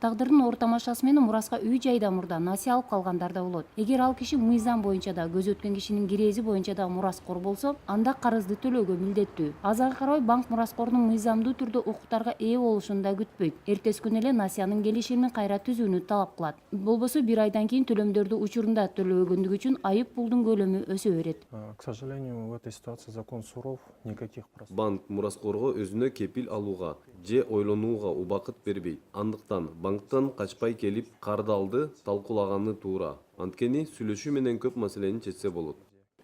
Тагдырдын оор тамашасы менен мураска үй жайда мурда насыя алып калгандар да болот. Эгер ал киши мыйзам боюнча да көз өткөн кишинин кирээзи боюнча да мураскор болсо, анда карызды төлөөгө милдеттүү. Азыркы карабай банк мураскордун мыйзамдуу түрдө укуктарга ээ болушун да күтпөйт. Эртеси күнү эле насыянын келишимин кайра түзүүнү талап кылат. Болбосо 1 айдан кийин төлөмдөрдү учурунда төлөбөгөндүгү үчүн айып пулдун көлөмү өсө берет. К сожалению, в этой ситуации закон суров, никаких простых. Банк мураскорго өзүнө кепил алууга же ойлонууга убакыт бербейт. Андыктан банктан качпай келип кардалды талкуулаганы туура. Анткени сүйлөшүү менен көп маселени чечсе болот.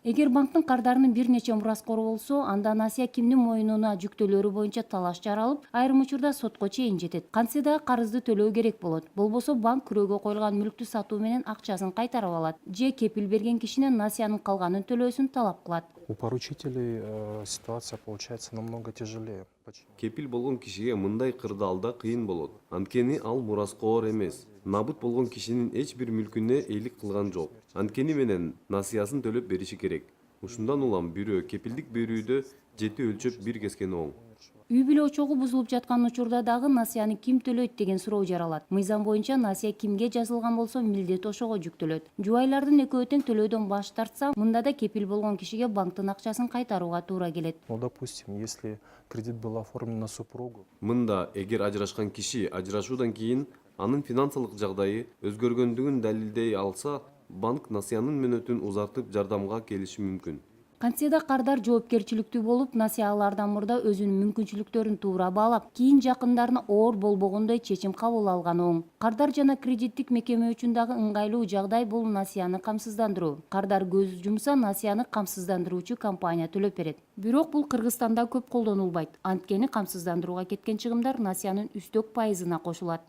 Эгер банктын кардарынын бир нече мураскору болсо, анда насыя кимдин мойнуна жүктөлөрү боюнча талаш жаралып, айрым учурда сотко чейин жетет. Кантсе да карызды төлөө керек болот. Болбосо банк күрөөгө коюлган мүлктү сатуу менен акчасын кайтарып алат же кепил берген кишинен насыянын калганын төлөөсүн талап кылат. У поручителей ситуация получается намного тяжелее. Почему? Кепил болгон кишиге мындай кырдаалда кыйын болот. Анткени ал мураскор эмес. Набыт болгон кишинин эч бир мүлкүнө эйлик кылган жок. Анткени менен насыясын төлөп бериши керек. Ушундан улам бирөө кепилдик берүүдө жети өлчөп бир кескени оң. Үй бүлө очогу бузулуп жаткан учурда дагы насыяны ким төлөйт деген суроо жаралат. Мыйзам боюнча насыя кимге жазылган болсо милдет ошого жүктөлөт. Жубайлардын экөө тең төлөөдөн баш тартса, мында да кепил болгон кишиге банктын акчасын кайтарууга туура келет. Ну, допустим, если кредит был оформлен на супругу, Мында эгер ажырашкан киши ажырашуудан кийин анын финансылык жагдайы өзгөргөндүгүн далилдей алса, банк насыянын мөөнөтүн узартып жардамга келиши мүмкүн. Кантсе да кардар жоопкерчиликтүү болуп, насыялардан мурда өзүнүн мүмкүнчүлүктөрүн туура баалап, кийин жакындарына оор болбогондой чечим кабыл алган оң. Кардар жана кредиттик мекеме үчүн дагы ыңгайлуу жагдай бул насыяны камсыздандыруу. Кардар көз жумса, насыяны камсыздандыруучу компания төлөп берет. Бирок бул Кыргызстанда көп колдонулбайт. Анткени камсыздандырууга кеткен чыгымдар насыянын үстөк пайызына кошулат.